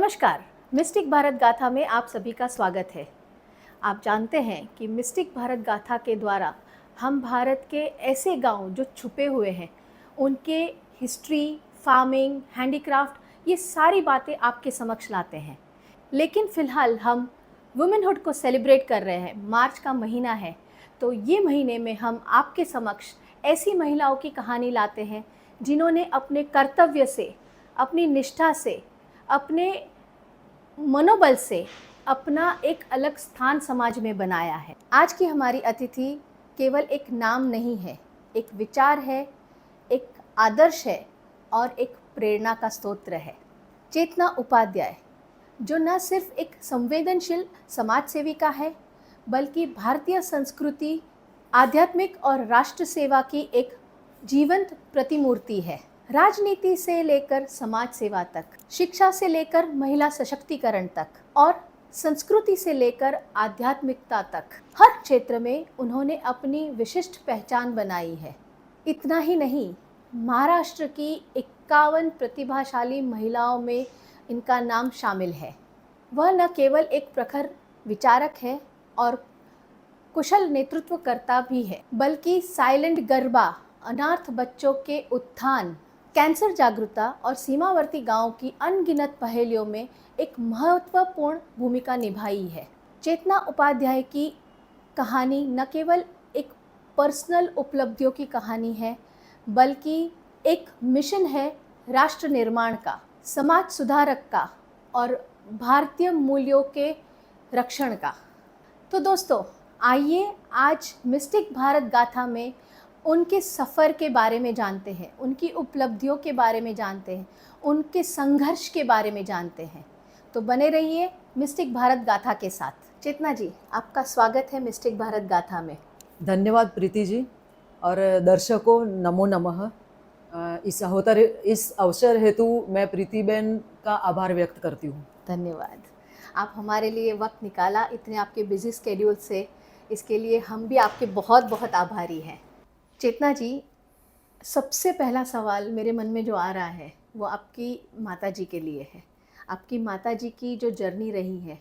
नमस्कार, मिस्टिक भारत गाथा में आप सभी का स्वागत है। आप जानते हैं कि मिस्टिक भारत गाथा के द्वारा हम भारत के ऐसे गांव जो छुपे हुए हैं, उनके हिस्ट्री, फार्मिंग, हैंडीक्राफ्ट, ये सारी बातें आपके समक्ष लाते हैं। लेकिन फ़िलहाल हम वुमेनहुड को सेलिब्रेट कर रहे हैं। मार्च का महीना है, तो ये महीने में हम आपके समक्ष ऐसी महिलाओं की कहानी लाते हैं जिन्होंने अपने कर्तव्य से, अपनी निष्ठा से, अपने मनोबल से अपना एक अलग स्थान समाज में बनाया है। आज की हमारी अतिथि केवल एक नाम नहीं है, एक विचार है, एक आदर्श है और एक प्रेरणा का स्रोत है। चेतना उपाध्याय, जो न सिर्फ एक संवेदनशील समाज सेविका है, बल्कि भारतीय संस्कृति, आध्यात्मिक और राष्ट्र सेवा की एक जीवंत प्रतिमूर्ति है। राजनीति से लेकर समाज सेवा तक, शिक्षा से लेकर महिला सशक्तिकरण तक और संस्कृति से लेकर आध्यात्मिकता तक, हर क्षेत्र में उन्होंने अपनी विशिष्ट पहचान बनाई है। इतना ही नहीं, महाराष्ट्र की 51 प्रतिभाशाली महिलाओं में इनका नाम शामिल है। वह न केवल एक प्रखर विचारक है और कुशल नेतृत्वकर्ता भी है, बल्कि साइलेंट गरबा, अनाथ बच्चों के उत्थान, कैंसर जागरूकता और सीमावर्ती गांवों की अनगिनत पहेलियों में एक महत्वपूर्ण भूमिका निभाई है। चेतना उपाध्याय की कहानी न केवल एक पर्सनल उपलब्धियों की कहानी है, बल्कि एक मिशन है राष्ट्र निर्माण का, समाज सुधारक का और भारतीय मूल्यों के रक्षण का। तो दोस्तों, आइए आज मिस्टिक भारत गाथा में उनके सफ़र के बारे में जानते हैं, उनकी उपलब्धियों के बारे में जानते हैं, उनके संघर्ष के बारे में जानते हैं। तो बने रहिए मिस्टिक भारत गाथा के साथ। चेतना जी, आपका स्वागत है मिस्टिक भारत गाथा में। धन्यवाद प्रीति जी और दर्शकों, नमो नमः। इस अवसर हेतु मैं प्रीति बहन का आभार व्यक्त करती हूँ। धन्यवाद, आप हमारे लिए वक्त निकाला इतने आपके बिजी स्केड्यूल से, इसके लिए हम भी आपके बहुत बहुत आभारी हैं। चेतना जी, सबसे पहला सवाल मेरे मन में जो आ रहा है वो आपकी माताजी के लिए है। आपकी माताजी की जो जर्नी रही है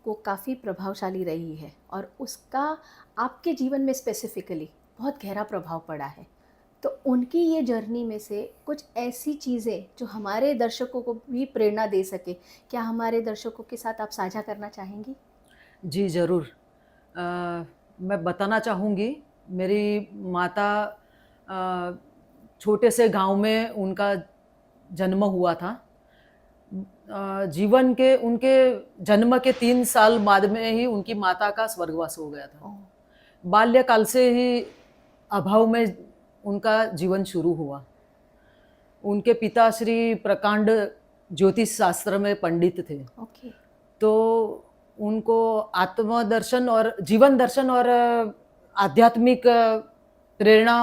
वो काफ़ी प्रभावशाली रही है और उसका आपके जीवन में स्पेसिफिकली बहुत गहरा प्रभाव पड़ा है। तो उनकी ये जर्नी में से कुछ ऐसी चीज़ें जो हमारे दर्शकों को भी प्रेरणा दे सके, क्या हमारे दर्शकों के साथ आप साझा करना चाहेंगी? जी ज़रूर। मैं बताना चाहूँगी, मेरी माता छोटे से गांव में उनका जन्म हुआ था। जीवन के उनके जन्म के 3 साल बाद में ही उनकी माता का स्वर्गवास हो गया था। बाल्यकाल से ही अभाव में उनका जीवन शुरू हुआ। उनके पिता श्री प्रकांड ज्योतिष शास्त्र में पंडित थे। तो उनको आत्मदर्शन और जीवन दर्शन और आध्यात्मिक प्रेरणा,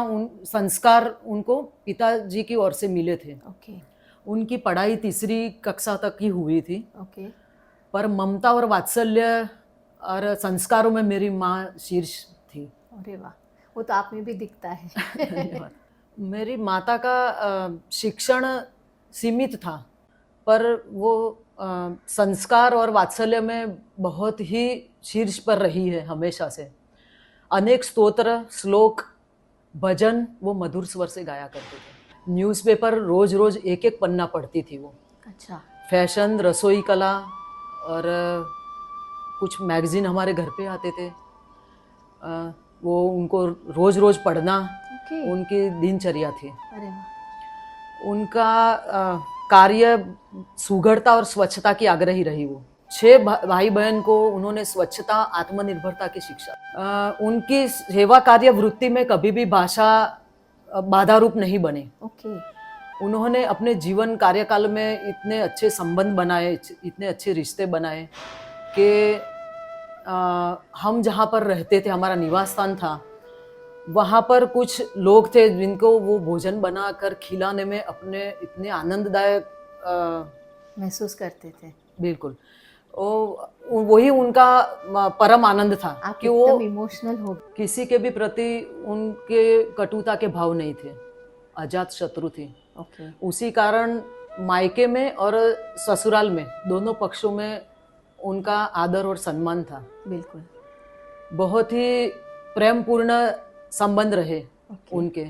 संस्कार उनको पिताजी की ओर से मिले थे। उनकी पढ़ाई 3री कक्षा तक ही हुई थी। पर ममता और वात्सल्य और संस्कारों में मेरी माँ शीर्ष थी। अरे वाह, वो तो आप में भी दिखता है। धन्यवाद। मेरी माता का शिक्षण सीमित था, पर वो संस्कार और वात्सल्य में बहुत ही शीर्ष पर रही है हमेशा से। अनेक स्तोत्र, श्लोक, भजन वो मधुर स्वर से गाया करते थे। न्यूज़पेपर रोज रोज एक एक पन्ना पढ़ती थी वो। अच्छा। फैशन, रसोई कला और कुछ मैगजीन हमारे घर पे आते थे, वो उनको रोज रोज पढ़ना उनकी दिनचर्या थी। अरे वाह। उनका कार्य सुघड़ता और स्वच्छता की आग्रही रही। वो 6 भाई बहन को उन्होंने स्वच्छता, आत्मनिर्भरता की शिक्षा। उनकी सेवा कार्य वृत्ति में कभी भी भाषा बाधा रूप नहीं बने। उन्होंने अपने जीवन कार्यकाल में इतने अच्छे संबंध बनाए, इतने अच्छे रिश्ते बनाए कि हम जहाँ पर रहते थे, हमारा निवास स्थान था, वहाँ पर कुछ लोग थे जिनको वो भोजन बनाकर खिलाने में अपने इतने आनंददायक महसूस करते थे। बिल्कुल, वही उनका परम आनंद था कि वो इमोशनल हो, किसी के भी प्रति उनके कटुता के भाव नहीं थे, अजात शत्रु थे। उसी कारण मायके में और ससुराल में दोनों पक्षों में उनका आदर और सम्मान था। बिल्कुल। बहुत ही प्रेमपूर्ण संबंध रहे ओके। उनके।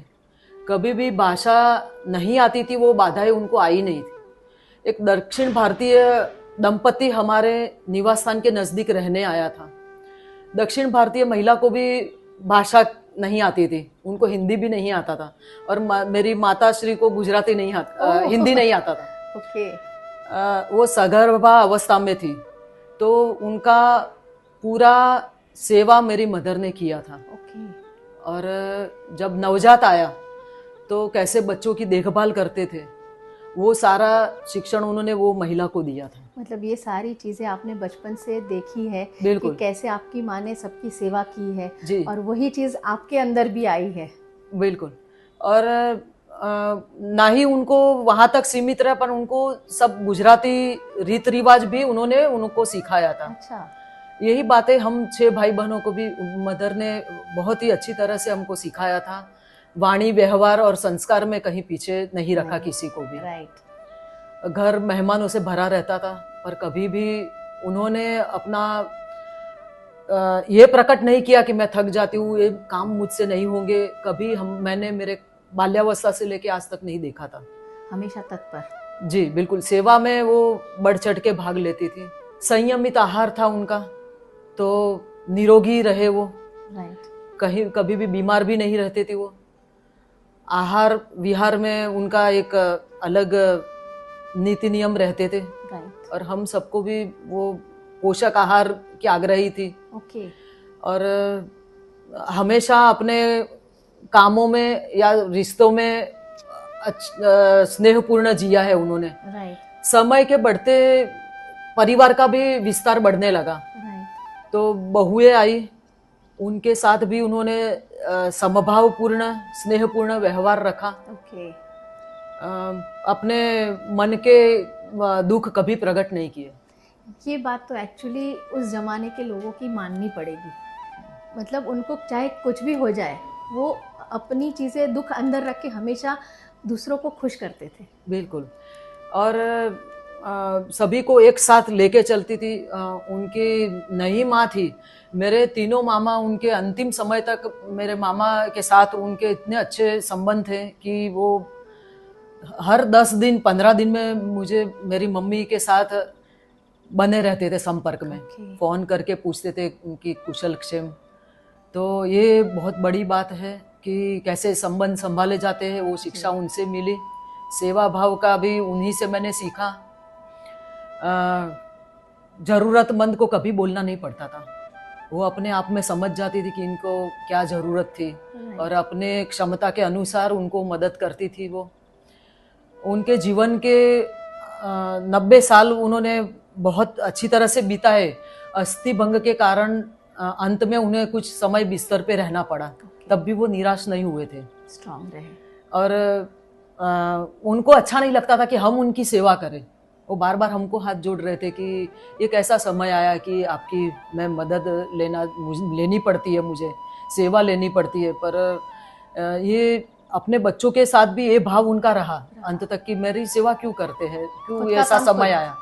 कभी भी भाषा नहीं आती थी, वो बाधाएं उनको आई नहीं थी। एक दक्षिण भारतीय दंपति हमारे निवास स्थान के नजदीक रहने आया था। दक्षिण भारतीय महिला को भी भाषा नहीं आती थी, उनको हिंदी भी नहीं आता था, और मेरी माता श्री को गुजराती नहीं आता, हिंदी नहीं आता था। ओके। वो सगर्भा अवस्था में थी, तो उनका पूरा सेवा मेरी मदर ने किया था। ओके। और जब नवजात आया तो कैसे बच्चों की देखभाल करते थे, वो सारा शिक्षण उन्होंने वो महिला को दिया था। मतलब ये सारी चीज़ें आपने बचपन से देखी है कि बिल्कुल। कैसे आपकी माँ ने सबकी सेवा की है जी और वही चीज़ आपके अंदर भी आई है। बिल्कुल। और ना ही उनको वहाँ तक सीमित रहा, पर उनको सब गुजराती रीत रिवाज भी उन्होंने उनको सिखाया था। अच्छा। यही बातें हम 6 भाई बहनों को भी मदर ने बहुत ही अच्छी तरह से हमको सिखाया था। वाणी, व्यवहार और संस्कार में कहीं पीछे नहीं रखा किसी को भी। राइट। घर मेहमानों से भरा रहता था, पर कभी भी उन्होंने अपना ये प्रकट नहीं किया कि मैं थक जाती हूँ, ये काम मुझसे नहीं होंगे। कभी मैंने मेरे बाल्यावस्था से लेके आज तक नहीं देखा था। हमेशा तत्पर। जी बिल्कुल। सेवा में वो बढ़ चढ़ के भाग लेती थी। संयमित आहार था उनका, तो निरोगी रहे वो। राइट। कहीं कभी भी बीमार भी नहीं रहते थे वो। आहार विहार में उनका एक अलग नीति नियम रहते थे, राइट। और हम सबको भी वो पोषक आहार की आग्रही थी। ओके। और हमेशा अपने कामों में या रिश्तों में स्नेहपूर्ण जिया है उन्होंने। राइट। समय के बढ़ते परिवार का भी विस्तार बढ़ने लगा, राइट। तो बहुएं आई, उनके साथ भी उन्होंने समभावपूर्ण स्नेहपूर्ण व्यवहार रखा। ओके। अपने मन के दुख कभी प्रकट नहीं किए। ये बात तो एक्चुअली उस ज़माने के लोगों की माननी पड़ेगी। मतलब उनको चाहे कुछ भी हो जाए, वो अपनी चीज़ें दुख अंदर रख के हमेशा दूसरों को खुश करते थे। बिल्कुल। और सभी को एक साथ लेके चलती थी। उनकी नई माँ थी, मेरे तीनों मामा उनके अंतिम समय तक मेरे मामा के साथ उनके इतने अच्छे संबंध थे कि वो हर 10 दिन 15 दिन में मुझे मेरी मम्मी के साथ बने रहते थे संपर्क में। Okay. फ़ोन करके पूछते थे उनकी कुशल क्षेम। तो ये बहुत बड़ी बात है कि कैसे संबंध संभाले जाते हैं, वो शिक्षा उनसे मिली। सेवा भाव का भी उन्हीं से मैंने सीखा। ज़रूरतमंद को कभी बोलना नहीं पड़ता था, वो अपने आप में समझ जाती थी कि इनको क्या ज़रूरत थी, और अपने क्षमता के अनुसार उनको मदद करती थी वो। उनके जीवन के 90 साल उन्होंने बहुत अच्छी तरह से बिताए। अस्थि भंग के कारण अंत में उन्हें कुछ समय बिस्तर पे रहना पड़ा, तब भी वो निराश नहीं हुए थे, स्ट्रांग रहे। और उनको अच्छा नहीं लगता था कि हम उनकी सेवा करें। वो बार बार हमको हाथ जोड़ रहे थे कि एक ऐसा समय आया कि आपकी मैं मदद लेनी पड़ती है, मुझे सेवा लेनी पड़ती है। पर ये अपने बच्चों के साथ भी ये भाव उनका रहा अंत तक कि मेरी सेवा क्यों करते हैं, क्यों ऐसा समय आया।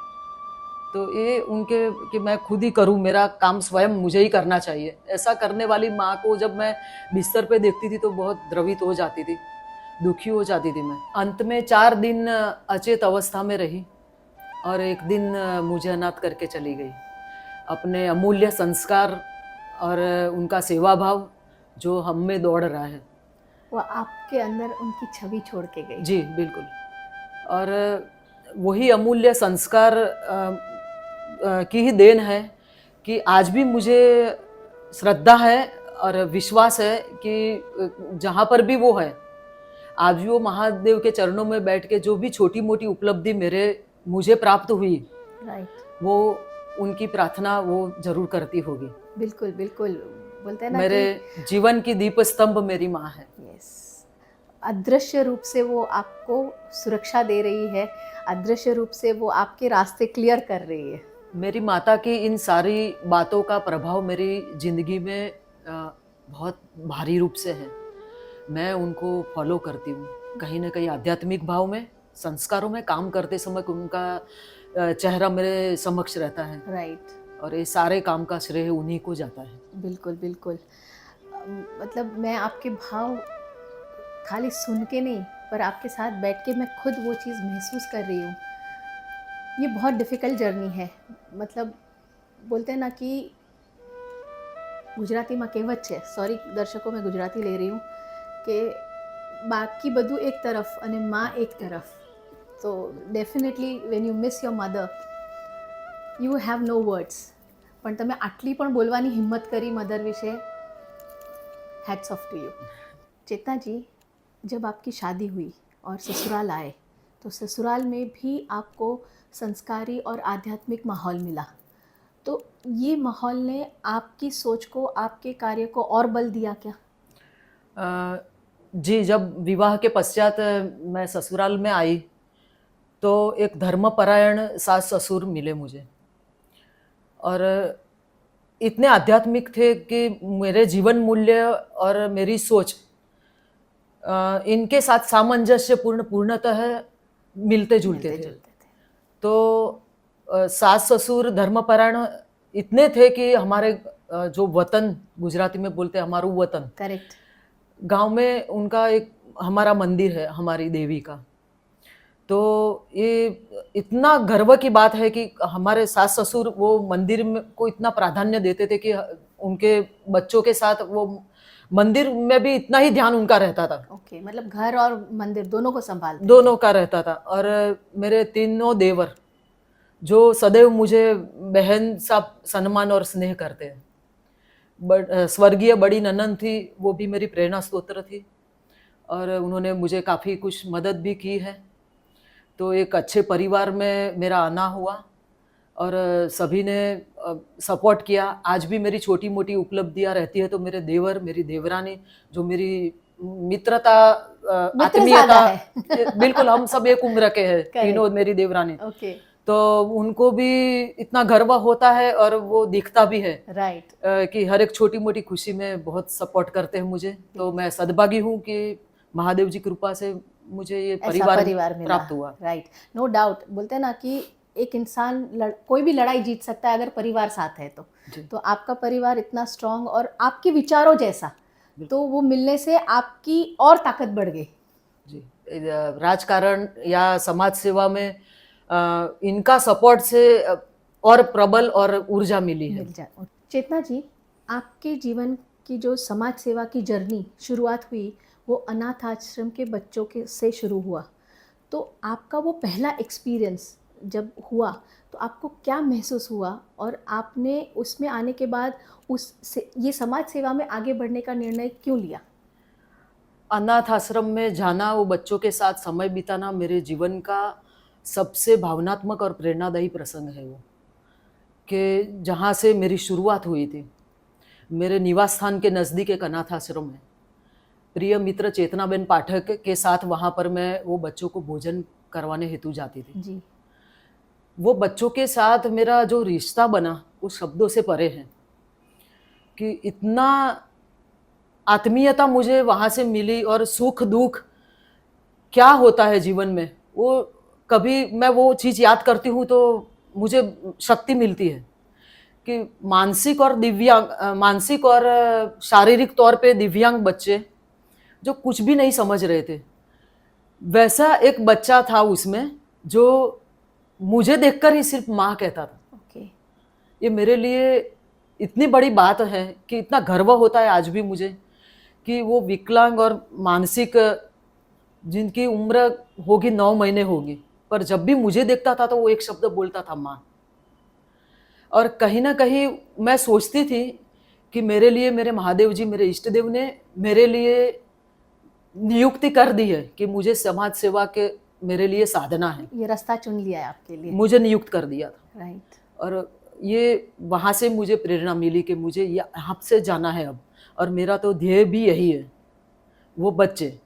तो ये उनके कि मैं खुद ही करूं, मेरा काम स्वयं मुझे ही करना चाहिए। ऐसा करने वाली माँ को जब मैं बिस्तर पे देखती थी तो बहुत द्रवित हो जाती थी, दुखी हो जाती थी मैं। अंत में 4 दिन अचेत अवस्था में रही, और एक दिन मुझे अनाथ करके चली गई। अपने अमूल्य संस्कार और उनका सेवा भाव जो हम में दौड़ रहा है, वो आपके अंदर उनकी छवि छोड़ के गई। जी बिल्कुल। और वही अमूल्य संस्कार की ही देन है कि आज भी मुझे श्रद्धा है और विश्वास है कि जहाँ पर भी वो है, आज भी वो महादेव के चरणों में बैठ के जो भी छोटी मोटी उपलब्धि मुझे प्राप्त हुई, राइट, वो उनकी प्रार्थना वो जरूर करती होगी। बिल्कुल बिल्कुल। बोलते हैं ना मेरे जीवन की दीप स्तंभ मेरी माँ है। यस, अदृश्य रूप से वो आपको सुरक्षा दे रही है, अदृश्य रूप से वो आपके रास्ते क्लियर कर रही है। मेरी माता की इन सारी बातों का प्रभाव मेरी जिंदगी में बहुत भारी रूप से है। मैं उनको फॉलो करती हूँ, कहीं ना कहीं आध्यात्मिक भाव में, संस्कारों में काम करते समय उनका चेहरा मेरे समक्ष रहता है, राइट। और ये सारे काम का श्रेय उन्हीं को जाता है। बिल्कुल बिल्कुल। मतलब मैं आपके भाव खाली सुन के नहीं, पर आपके साथ बैठ के मैं खुद वो चीज़ महसूस कर रही हूँ। ये बहुत डिफ़िकल्ट जर्नी है। मतलब बोलते हैं ना कि ગુજરાતીમાં કહેવત છે, સોરી દર્શકો मैं गुजराती ले रही हूँ, कि બાકી બધું એક તરફ અને માં એક તરફ. તો definitely when you miss your mother you have no words, પણ તમે આટલી પણ બોલવાની હિંમત કરી મધર વિશે, hats off to you. Chetna ji, जब आपकी शादी हुई और ससुराल आए, तो ससुराल में भी आपको संस्कारी और आध्यात्मिक माहौल मिला. तो ये माहौल ने आपकी सोच को, आपके कार्य को और बल दिया क्या? जी, जब विवाह के पश्चात मैं ससुराल में आई तो एक धर्मपरायण सास ससुर मिले मुझे, और इतने आध्यात्मिक थे कि मेरे जीवन मूल्य और मेरी सोच इनके साथ पूर्णतः मिलते जुलते थे. तो सास ससुर धर्मपरायण इतने थे कि हमारे जो वतन, गुजराती में बोलते हैं हमारू वतन, करेक्ट, गांव में उनका एक हमारा मंदिर है, हमारी देवी का. तो ये इतना गर्व की बात है कि हमारे सास ससुर वो मंदिर में को इतना प्राधान्य देते थे कि उनके बच्चों के साथ वो मंदिर में भी इतना ही ध्यान उनका रहता था. ओके, मतलब घर और मंदिर दोनों को संभालते थे. दोनों का रहता था. और मेरे तीनों देवर जो सदैव मुझे बहन सा सम्मान और स्नेह करते हैं. स्वर्गीय बड़ी ननंद थी, वो भी मेरी प्रेरणा स्रोत थी, और उन्होंने मुझे काफ़ी कुछ मदद भी की है. तो एक अच्छे परिवार में मेरा आना हुआ और सभी ने सपोर्ट किया. आज भी मेरी छोटी मोटी उपलब्धियां रहती है तो मेरे देवर, मेरी देवरानी, जो मेरी मित्रता, आत्मीयता, बिल्कुल हम सब एक उम्र के हैं तीनों, मेरी देवरानी. ओके. तो उनको भी इतना गर्व होता है और वो दिखता भी है, राइट, कि हर एक छोटी मोटी खुशी में बहुत सपोर्ट करते हैं मुझे. तो मैं सद्भागी हूँ कि महादेव जी कृपा से मुझे ये परिवार प्राप्त हुआ. Right, no doubt. बोलते हैं ना कि एक इंसान कोई भी लड़ाई जीत सकता है अगर परिवार साथ है तो आपका परिवार इतना स्ट्रांग और आपके विचारों जैसा, तो वो मिलने से आपकी और ताकत बढ़ गई. जी, राजकारण या समाज सेवा में इनका सपोर्ट से और प्रबल और ऊर्जा मिली है. चेतना जी, आपके जीवन की जो समाज सेवा की जर्नी शुरुआत हुई वो अनाथ आश्रम के बच्चों के से शुरू हुआ. तो आपका वो पहला एक्सपीरियंस जब हुआ तो आपको क्या महसूस हुआ, और आपने उसमें आने के बाद ये समाज सेवा में आगे बढ़ने का निर्णय क्यों लिया? अनाथ आश्रम में जाना, वो बच्चों के साथ समय बिताना मेरे जीवन का सबसे भावनात्मक और प्रेरणादायी प्रसंग है. वो कि जहाँ से मेरी शुरुआत हुई थी, मेरे निवास स्थान के नज़दीक एक अनाथ आश्रम है. प्रिय मित्र चेतनाबेन पाठक के साथ वहाँ पर मैं वो बच्चों को भोजन करवाने हेतु जाती थी. जी. वो बच्चों के साथ मेरा जो रिश्ता बना वो शब्दों से परे है, कि इतना आत्मीयता मुझे वहाँ से मिली, और सुख दुख क्या होता है जीवन में, वो कभी मैं वो चीज़ याद करती हूँ तो मुझे शक्ति मिलती है. कि मानसिक और शारीरिक तौर पे दिव्यांग बच्चे जो कुछ भी नहीं समझ रहे थे, वैसा एक बच्चा था उसमें जो मुझे देखकर ही सिर्फ माँ कहता था. ओके. ये मेरे लिए इतनी बड़ी बात है कि इतना गर्व होता है आज भी मुझे कि वो विकलांग और मानसिक, जिनकी उम्र होगी 9 महीने होगी, पर जब भी मुझे देखता था तो वो एक शब्द बोलता था, माँ. और कहीं ना कहीं मैं सोचती थी कि मेरे लिए मेरे महादेव जी, मेरे इष्ट देव ने मेरे लिए नियुक्ति कर दी है कि मुझे समाज सेवा के मेरे लिए साधना है. ये रास्ता चुन लिया है आपके लिए, मुझे नियुक्त कर दिया था. राइट. और ये वहाँ से मुझे प्रेरणा मिली कि मुझे यहाँ से जाना है अब, और मेरा तो ध्येय भी यही है, वो बच्चे,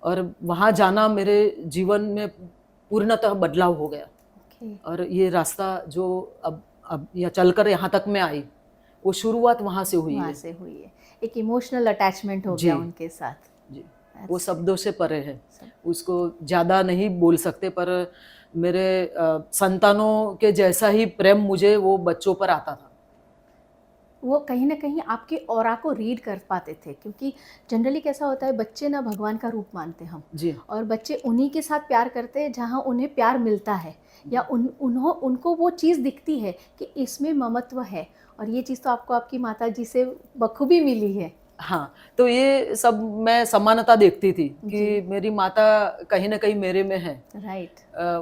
और वहाँ जाना मेरे जीवन में पूर्णतः बदलाव हो गया. और ये रास्ता जो अब या चलकर यहाँ तक मैं आई, वो शुरुआत वहाँ से हुई है. एक इमोशनल अटैचमेंट हो गया उनके साथ. जी. वो शब्दों से परे है, सब- उसको ज़्यादा नहीं बोल सकते, पर मेरे संतानों के जैसा ही प्रेम मुझे वो बच्चों पर आता था। वो कहीं ना कहीं आपके ऑरा को रीड कर पाते थे, क्योंकि जनरली कैसा होता है, बच्चे ना भगवान का रूप मानते हम, जी और बच्चे उन्हीं के साथ प्यार करते हैं जहाँ उन्हें प्यार मिलता है, या उनको वो चीज़ दिखती है कि इसमें ममत्व है, और ये चीज़ तो आपको आपकी माता जी से बखूबी मिली है। हाँ, तो ये सब मैं समानता देखती थी कि जी। मेरी माता कहीं ना कहीं मेरे में है, राइट।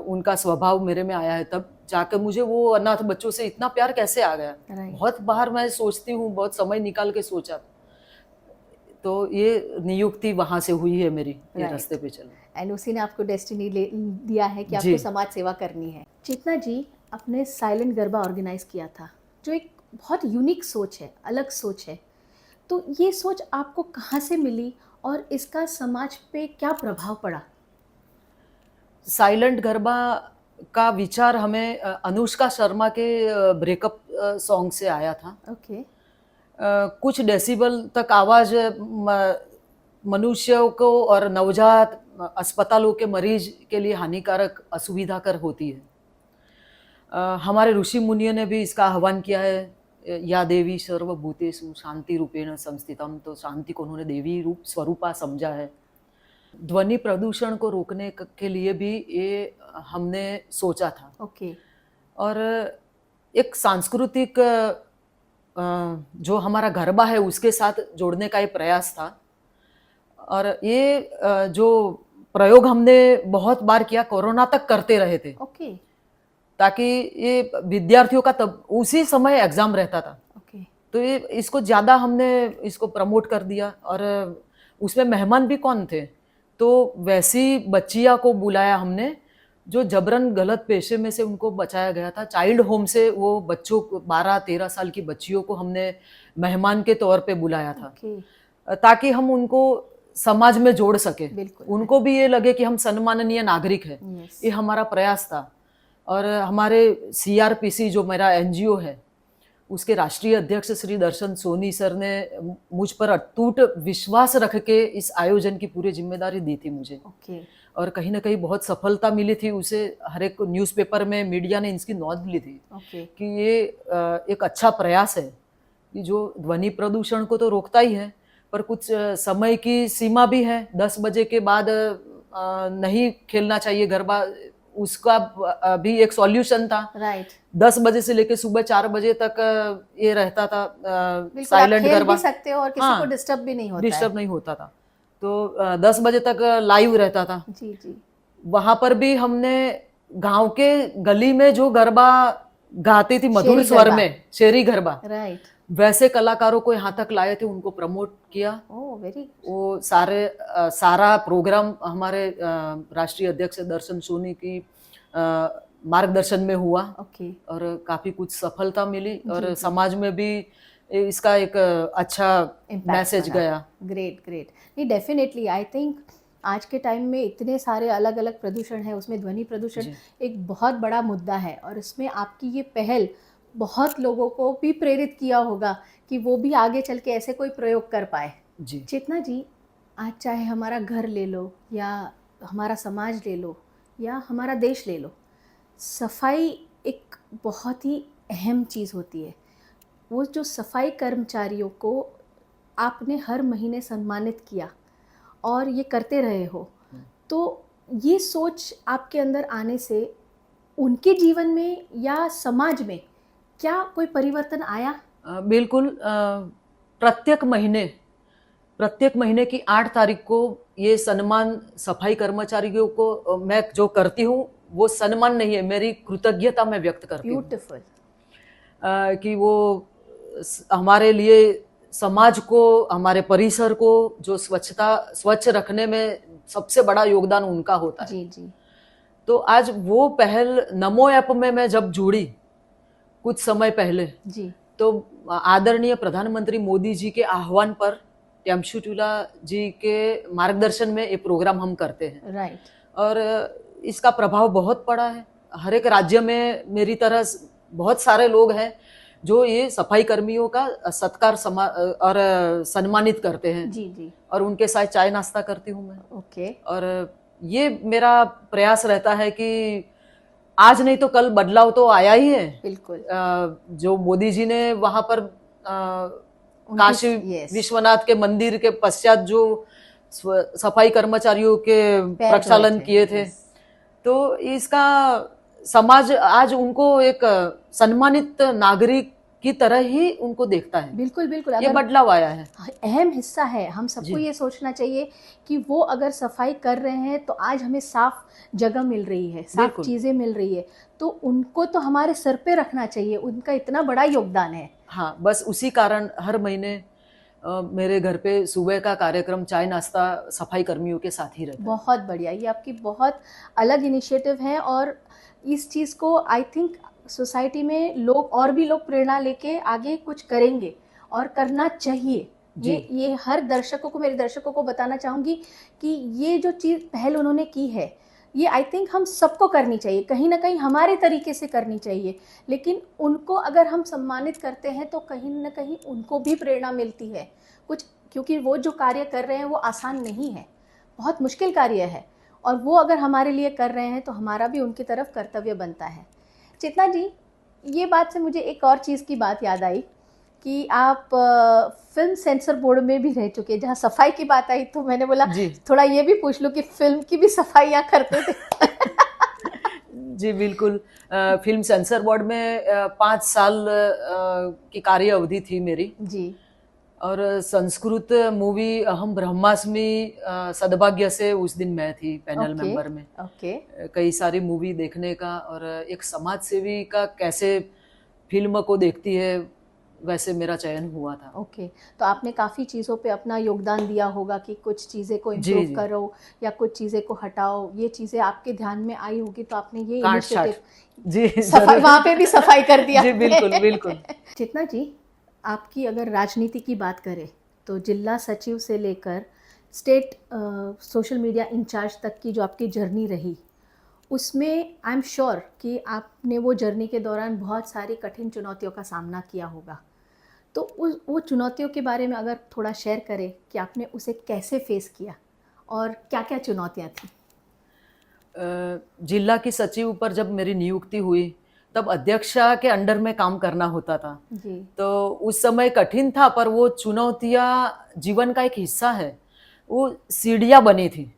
उनका स्वभाव मेरे में आया है, तब जाकर मुझे वो अनाथ बच्चों से इतना प्यार कैसे आ गया। राइट। बहुत बार मैं सोचती हूँ, बहुत समय निकाल के सोचा, तो ये नियुक्ति वहां से हुई है मेरी, ये Right. रास्ते पे चलने। एंड उसी ने आपको डेस्टिनी दिया है कि आपको जी। समाज सेवा करनी है। चेतना जी, आपने साइलेंट गरबा ऑर्गेनाइज किया था, जो एक बहुत यूनिक सोच है, अलग सोच है। तो ये सोच आपको कहाँ से मिली और इसका समाज पे क्या प्रभाव पड़ा? साइलेंट गरबा का विचार हमें अनुष्का शर्मा के ब्रेकअप सॉन्ग से आया था। ओके। कुछ डेसिबल तक आवाज मनुष्यों को और नवजात अस्पतालों के मरीज के लिए हानिकारक असुविधाकर होती है। हमारे ऋषि मुनियों ने भी इसका आह्वान किया है, या देवी सर्वभूतेषु शांति रूपेण संस्थितम, तो शांति को उन्होंने देवी रूप स्वरूपा समझा है। ध्वनि प्रदूषण को रोकने के लिए भी ये हमने सोचा था, ओके। और एक सांस्कृतिक जो हमारा गरबा है उसके साथ जोड़ने का ये प्रयास था। और ये जो प्रयोग हमने बहुत बार किया, कोरोना तक करते रहे थे, ओके। ताकि ये विद्यार्थियों का तब उसी समय एग्जाम रहता था, ओके। तो ये इसको ज़्यादा हमने इसको प्रमोट कर दिया। और उसमें मेहमान भी कौन थे, तो वैसी बच्चिया को बुलाया हमने जो जबरन गलत पेशे में से उनको बचाया गया था। चाइल्ड होम से वो बच्चों को, 12-13 साल की बच्चियों को हमने मेहमान के तौर पे बुलाया था, ओके। ताकि हम उनको समाज में जोड़ सके, बिल्कुल। उनको भी ये लगे कि हम सम्माननीय नागरिक है। यस। ये हमारा प्रयास था। और हमारे CRPC जो मेरा NGO है, उसके राष्ट्रीय अध्यक्ष श्री दर्शन सोनी सर ने मुझ पर अटूट विश्वास रख के इस आयोजन की पूरी जिम्मेदारी दी थी मुझे। ओके। और कहीं ना कहीं बहुत सफलता मिली थी उसे। हर एक न्यूज़पेपर में, मीडिया ने इसकी नोंद ली थी ओके। कि ये एक अच्छा प्रयास है, कि जो ध्वनि प्रदूषण को तो रोकता ही है, पर कुछ समय की सीमा भी है। 10 बजे के बाद नहीं खेलना चाहिए गरबा, उसका भी एक सॉल्यूशन था। राइट। 10 बजे से लेकर सुबह 4 बजे तक ये रहता था बिल्कुल, आप साइलेंट खेल गरबा, भी सकते हो और किसी हाँ, को डिस्टर्ब भी नहीं होता डिस्टर्ब है। नहीं होता था। तो 10 बजे तक लाइव रहता था। जी जी। वहां पर भी हमने गांव के गली में जो गरबा गाती थी मधुर शेरी स्वर गरबा। में, शेरी गरबा, राइट। वैसे कलाकारों को यहाँ तक लाए थे, उनको प्रमोट किया। ओह, वेरी। वो सारा प्रोग्राम हमारे राष्ट्रीय अध्यक्ष दर्शन सोनी की मार्गदर्शन में हुआ, ओके। और काफी कुछ सफलता मिली, और जी। समाज में भी इसका एक अच्छा मैसेज गया। Great great. नहीं, डेफिनेटली आई थिंक आज के टाइम में इतने सारे अलग अलग प्रदूषण है, उसमें ध्वनि प्रदूषण जी। एक बहुत बड़ा मुद्दा है, और इसमें आपकी ये पहल बहुत लोगों को भी प्रेरित किया होगा कि वो भी आगे चल के ऐसे कोई प्रयोग कर पाए। जी। चेतना जी, आज चाहे हमारा घर ले लो, या हमारा समाज ले लो, या हमारा देश ले लो, सफाई एक बहुत ही अहम चीज़ होती है। वो जो सफाई कर्मचारियों को आपने हर महीने सम्मानित किया और ये करते रहे हो, तो ये सोच आपके अंदर आने से उनके जीवन में या समाज में क्या कोई परिवर्तन आया? बिल्कुल। प्रत्येक महीने की 8 तारीख को ये सम्मान सफाई कर्मचारियों को मैं जो करती हूँ, वो सम्मान नहीं है, मेरी कृतज्ञता मैं व्यक्त करती हूँ। ब्यूटीफुल। कि वो हमारे लिए, समाज को, हमारे परिसर को जो स्वच्छ रखने में सबसे बड़ा योगदान उनका होता है। जी जी। तो आज वो पहल नमो ऐप में मैं जब जुड़ी कुछ समय पहले, जी। तो आदरणीय प्रधानमंत्री मोदी जी के आह्वान पर ट्यामशुटुला जी के मार्गदर्शन में ये प्रोग्राम हम करते हैं। राइट। और इसका प्रभाव बहुत पड़ा है। हर एक राज्य में मेरी तरह बहुत सारे लोग हैं जो ये सफाई कर्मियों का सत्कार और सम्मानित करते हैं। जी जी। और उनके साथ चाय नाश्ता करती हूँ मैं। ओके। और ये मेरा प्रयास रहता है कि आज नहीं तो कल बदलाव तो आया ही है। बिल्कुल। जो मोदी जी ने वहां पर काशी यस, विश्वनाथ के मंदिर के पश्चात जो सफाई कर्मचारियों के पैर प्रक्षालन धोए किए थे, यस। तो इसका समाज आज उनको एक सम्मानित नागरिक की तरह ही उनको देखता है। बिल्कुल बिल्कुल। ये अगर बदलाव आया है। अहम हिस्सा है, हम सबको जी ये सोचना चाहिए कि वो अगर सफाई कर रहे हैं तो आज हमें साफ जगह मिल रही है, साफ बिल्कुल। चीज़ें मिल रही है, तो उनको तो हमारे सर पे रखना चाहिए, उनका इतना बड़ा योगदान है। हाँ, बस उसी कारण हर महीने मेरे घर पे सुबह का कार्यक्रम चाय नाश्ता सफाई कर्मियों के साथ ही रहता है। बहुत बढ़िया, ये आपकी बहुत अलग इनिशिएटिव है और इस चीज़ को आई थिंक सोसाइटी में लोग और भी लोग प्रेरणा लेके आगे कुछ करेंगे और करना चाहिए। ये हर दर्शकों को, मेरे दर्शकों को बताना चाहूँगी कि ये जो चीज़ पहल उन्होंने की है, ये आई थिंक हम सबको करनी चाहिए, कहीं ना कहीं हमारे तरीके से करनी चाहिए, लेकिन उनको अगर हम सम्मानित करते हैं तो कहीं ना कहीं उनको भी प्रेरणा मिलती है कुछ, क्योंकि वो जो कार्य कर रहे हैं वो आसान नहीं है, बहुत मुश्किल कार्य है, और वो अगर हमारे लिए कर रहे हैं तो हमारा भी उनकी तरफ कर्तव्य बनता है। चेतना जी, ये बात से मुझे एक और चीज़ की बात याद आई कि आप फिल्म सेंसर बोर्ड में भी रह चुके, जहाँ सफाई की बात आई तो मैंने बोला थोड़ा ये भी पूछ लूँ कि फिल्म की भी सफाई यहाँ करते थे। जी बिल्कुल। फिल्म सेंसर बोर्ड में 5 साल की कार्य अवधि थी मेरी जी। और संस्कृत मूवी अहम ब्रह्मास्मि सद्भाग्य से उस दिन मैं थी पैनल मेंबर में। ओके। कई सारी मूवी देखने का और एक समाज सेवी का कैसे फिल्म को देखती है वैसे मेरा चयन हुआ था। ओके। तो आपने काफ़ी चीज़ों पे अपना योगदान दिया होगा कि कुछ चीज़ें को इम्प्रूव करो या कुछ चीज़ें को हटाओ, ये चीज़ें आपके ध्यान में आई होगी तो आपने ये इनिशिएटिव जी वहाँ पे भी सफाई कर दिया। जी बिल्कुल बिल्कुल। चेतना जी, आपकी अगर राजनीति की बात करें तो जिला सचिव से लेकर स्टेट सोशल मीडिया इंचार्ज तक की जो आपकी जर्नी रही, उसमें आई एम श्योर कि आपने वो जर्नी के दौरान बहुत सारी कठिन चुनौतियों का सामना किया होगा, तो वो चुनौतियों के बारे में अगर थोड़ा शेयर करें कि आपने उसे कैसे फेस किया और क्या क्या चुनौतियाँ थी। जिला की सचिव पर जब मेरी नियुक्ति हुई तब अध्यक्षा के अंडर में काम करना होता था जी। तो उस समय कठिन था, पर वो चुनौतियाँ जीवन का एक हिस्सा है। वो सीढ़ियाँ बनी थी,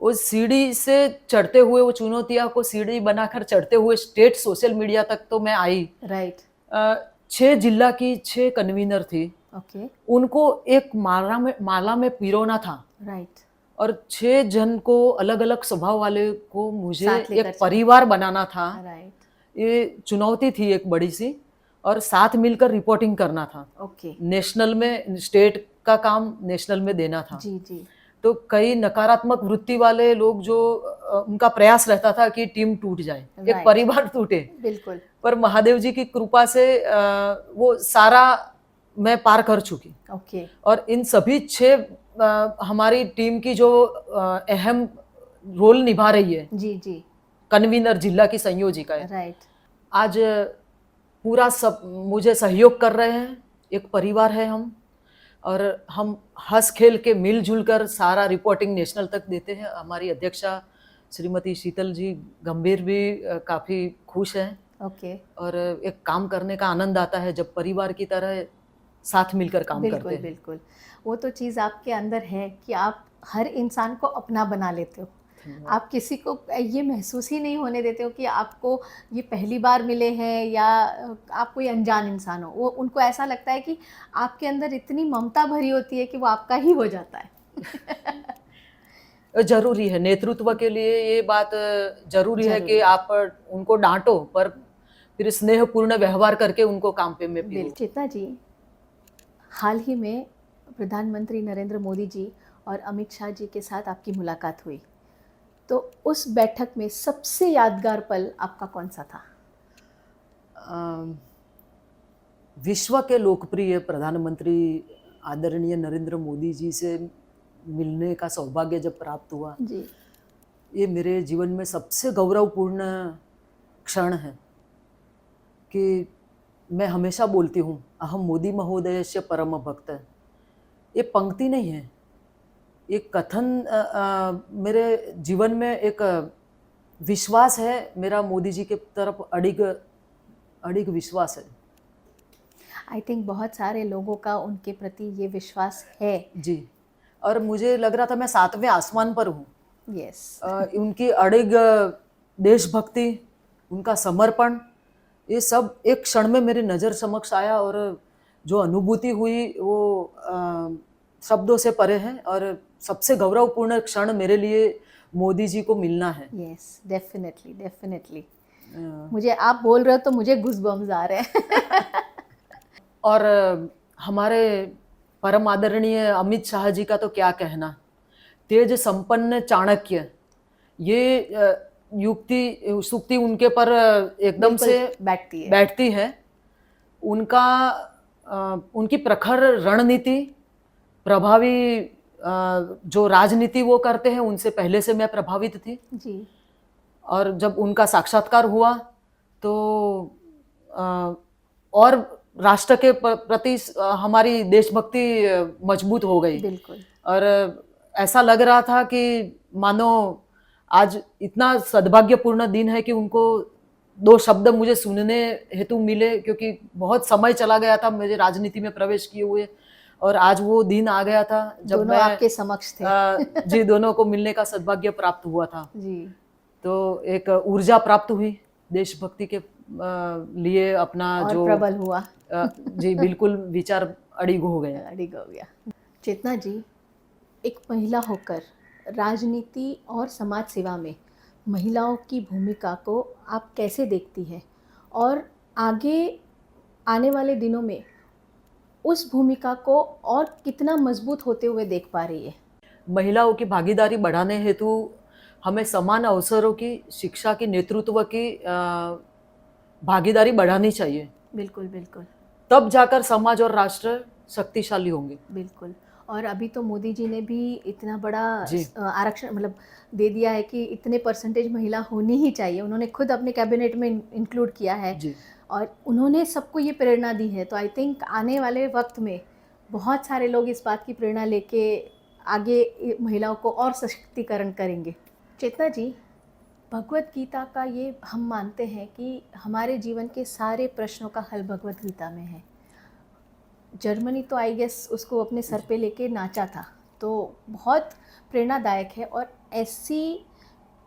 उस सीढ़ी से चढ़ते हुए वो चुनौतियाँ को सीढ़ी बनाकर चढ़ते हुए स्टेट सोशल मीडिया तक तो मैं आई। राइट। 6 जिला की 6 कन्वीनर थी। ओके। उनको एक माला में पिरोना था। राइट। और 6 जन को अलग अलग स्वभाव वाले को मुझे एक परिवार बनाना था। राइट। ये चुनौती थी एक बड़ी सी, और साथ मिलकर रिपोर्टिंग करना था। ओके। नेशनल में स्टेट का काम नेशनल में देना था। जी जी। तो कई नकारात्मक वृत्ति वाले लोग जो उनका प्रयास रहता था कि टीम टूट जाए, एक परिवार टूटे। बिल्कुल। पर महादेव जी की कृपा से वो सारा मैं पार कर चुकी। ओके। और इन सभी 6 हमारी टीम की जो अहम रोल निभा रही है, जी जी, कन्वीनर जिला की संयोजिका है। राइट। आज पूरा सब मुझे सहयोग कर रहे हैं, एक परिवार है हम, और हम हंस खेल के मिलजुल कर सारा रिपोर्टिंग नेशनल तक देते हैं। हमारी अध्यक्षा श्रीमती शीतल जी गंभीर भी काफ़ी खुश हैं। ओके। और एक काम करने का आनंद आता है जब परिवार की तरह साथ मिलकर काम करते हैं। बिल्कुल, वो तो चीज़ आपके अंदर है कि आप हर इंसान को अपना बना लेते हो। आप किसी को ये महसूस ही नहीं होने देते हो कि आपको ये पहली बार मिले हैं या आप कोई अनजान इंसान हो। वो उनको ऐसा लगता है कि आपके अंदर इतनी ममता भरी होती है कि वो आपका ही हो जाता है। जरूरी है नेतृत्व के लिए, ये बात जरूरी है कि आप उनको डांटो पर फिर स्नेहपूर्ण व्यवहार करके उनको काम पे में पिरो। चेतना जी, हाल ही में प्रधानमंत्री नरेंद्र मोदी जी और अमित शाह जी के साथ आपकी मुलाकात हुई, तो उस बैठक में सबसे यादगार पल आपका कौन सा था? विश्व के लोकप्रिय प्रधानमंत्री आदरणीय नरेंद्र मोदी जी से मिलने का सौभाग्य जब प्राप्त हुआ जी, ये मेरे जीवन में सबसे गौरवपूर्ण क्षण है कि मैं हमेशा बोलती हूँ, अहम मोदी महोदयस्य परम भक्त। ये पंक्ति नहीं है, ये कथन मेरे जीवन में एक विश्वास है, मेरा मोदी जी के तरफ अडिग अडिग विश्वास है। आई थिंक बहुत सारे लोगों का उनके प्रति ये विश्वास है। जी, और मुझे लग रहा था मैं 7वें आसमान पर हूँ। यस, उनकी अडिग देशभक्ति, उनका समर्पण, ये सब एक क्षण में मेरी नज़र समक्ष आया और जो अनुभूति हुई वो शब्दों से परे है। और सबसे गौरवपूर्ण क्षण मेरे लिए मोदी जी को मिलना है। Yes, definitely definitely. मुझे आप बोल रहे हो तो मुझे गूज़बम्स आ रहे हैं। और हमारे परम आदरणीय अमित शाह जी का तो क्या कहना, तेज संपन्न चाणक्य, ये युक्ति सूक्ति उनके पर एकदम से बैठती है। उनका उनकी प्रखर रणनीति, प्रभावी जो राजनीति वो करते हैं, उनसे पहले से मैं प्रभावित थी जी। और जब उनका साक्षात्कार हुआ तो और राष्ट्र के प्रति हमारी देशभक्ति मजबूत हो गई। बिल्कुल। और ऐसा लग रहा था कि मानो आज इतना सद्भाग्यपूर्ण दिन है कि उनको 2 शब्द मुझे सुनने हेतु मिले, क्योंकि बहुत समय चला गया था मुझे राजनीति में प्रवेश किए हुए, और आज वो दिन आ गया था जब दोनों आपके समक्ष थे। जी, दोनों को मिलने का सद्भाग्य प्राप्त हुआ था जी। तो एक ऊर्जा प्राप्त हुई देशभक्ति के लिए, अपना और जो प्रबल हुआ। जी बिल्कुल विचार अडिग हो गया। अडिग हो गया। चेतना जी, एक महिला होकर राजनीति और समाज सेवा में महिलाओं की भूमिका को आप कैसे देखती हैं और आगे आने वाले दिनों में उस भूमिका को और कितना मजबूत होते हुए देख पा रही है? महिलाओं की भागीदारी बढ़ाने हेतु हमें समान अवसरों की, शिक्षा की, नेतृत्व की भागीदारी बढ़ानी चाहिए। बिल्कुल बिल्कुल। तब जाकर समाज और राष्ट्र शक्तिशाली होंगे। बिल्कुल। और अभी तो मोदी जी ने भी इतना बड़ा जी। आरक्षण मतलब दे दिया है कि इतने परसेंटेज महिला होनी ही चाहिए। उन्होंने खुद अपने कैबिनेट में इंक्लूड किया है जी। और उन्होंने सबको ये प्रेरणा दी है। तो आई थिंक आने वाले वक्त में बहुत सारे लोग इस बात की प्रेरणा लेके आगे महिलाओं को और सशक्तिकरण करेंगे। चेतना जी, भगवत गीता का ये हम मानते हैं कि हमारे जीवन के सारे प्रश्नों का हल भगवत गीता में है। जर्मनी तो आई गेस उसको अपने सर पे लेके नाचा था, तो बहुत प्रेरणादायक है। और ऐसी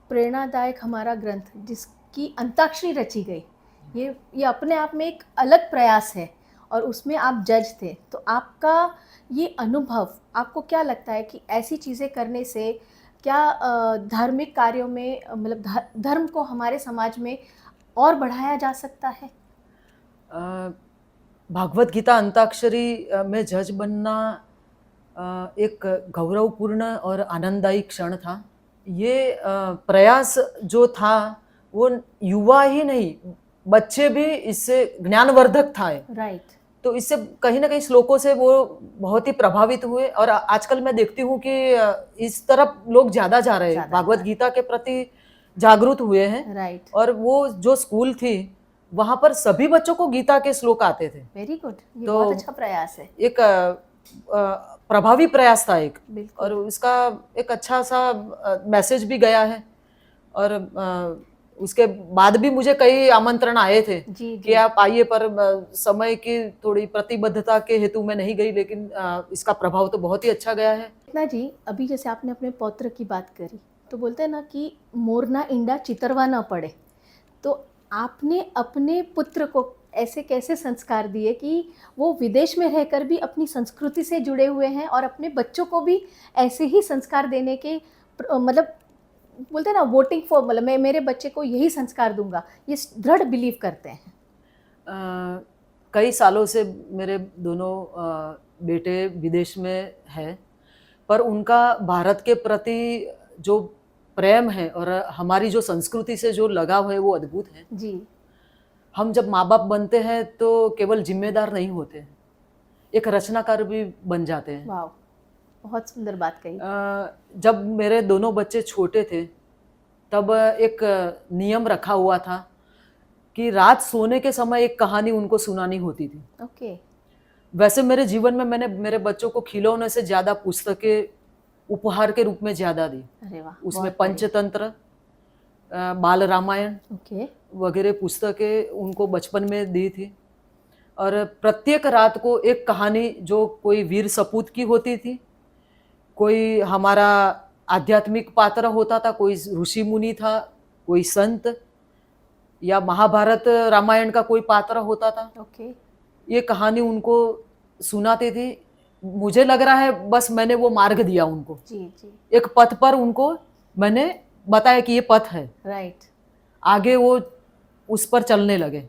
प्रेरणादायक हमारा ग्रंथ जिसकी अंताक्षरी रची गई, ये अपने आप में एक अलग प्रयास है और उसमें आप जज थे। तो आपका ये अनुभव, आपको क्या लगता है कि ऐसी चीज़ें करने से क्या धार्मिक कार्यों में मतलब धर्म को हमारे समाज में और बढ़ाया जा सकता है? भागवत गीता अंताक्षरी में जज बनना एक गौरवपूर्ण और आनंददायी क्षण था। ये प्रयास जो था वो युवा ही नहीं, बच्चे भी इससे ज्ञानवर्धक था। राइट। तो इससे कहीं ना कहीं श्लोकों से वो बहुत ही प्रभावित हुए और आजकल मैं देखती हूँ कि इस तरफ लोग ज्यादा जा रहे हैं, भागवत गीता के प्रति जागरूक हुए हैं। राइट। और वो जो स्कूल थी वहां पर सभी बच्चों को गीता के श्लोक आते थे। वेरी गुड, ये तो बहुत अच्छा प्रयास है। एक प्रभावी प्रयास था एक, बिल्कुल। और इसका एक अच्छा सा मैसेज भी गया है। और उसके बाद भी मुझे कई आमंत्रण आए थे कि आप आइए, पर समय की थोड़ी प्रतिबद्धता के हेतु मैं नहीं गई, लेकिन इसका प्रभाव तो बहुत ही अच्छा गया है। चेतना जी, अभी जैसे आपने अपने पौत्र की बात करी, तो बोलते हैं ना कि मोरना इंडा चितरवा ना पड़े। तो आपने अपने पुत्र को ऐसे कैसे संस्कार दिए कि वो विदेश में रहकर भी अपनी संस्कृति से जुड़े हुए हैं और अपने बच्चों को भी ऐसे ही संस्कार देने के मतलब बोलते हैं ना वोटिंग फॉर, मतलब मैं मेरे बच्चे को यही संस्कार दूंगा, ये दृढ़ बिलीव करते हैं? कई सालों से मेरे दोनों बेटे विदेश में हैं, पर उनका भारत के प्रति जो प्रेम है और हमारी जो संस्कृति से जो लगाव है वो अद्भुत है। जी। हम जब माँ बाप बनते हैं तो केवल जिम्मेदार नहीं होते, एक रचनाकार भी बन जाते हैं। वाह, बहुत सुंदर बात कही। जब मेरे दोनों बच्चे छोटे थे तब एक नियम रखा हुआ था कि रात सोने के समय एक कहानी उनको सुनानी होती थी। ओके। वैसे मेरे जीवन में मैंने मेरे बच्चों को खिलौने से ज्यादा पुस्तकें उपहार के रूप में ज्यादा दी। अरे वाह, उसमें बहुत बढ़िया। पंचतंत्र, बाल रामायण ओके। वगैरह पुस्तकें उनको बचपन में दी थी। और प्रत्येक रात को एक कहानी, जो कोई वीर सपूत की होती थी, कोई हमारा आध्यात्मिक पात्र होता था, कोई ऋषि मुनि था, कोई संत, या महाभारत रामायण का कोई पात्र होता था, ओके। ये कहानी उनको सुनाते थे। मुझे लग रहा है बस मैंने वो मार्ग दिया उनको, जी जी। एक पथ पर उनको मैंने बताया कि ये पथ है, राइट। आगे वो उस पर चलने लगे।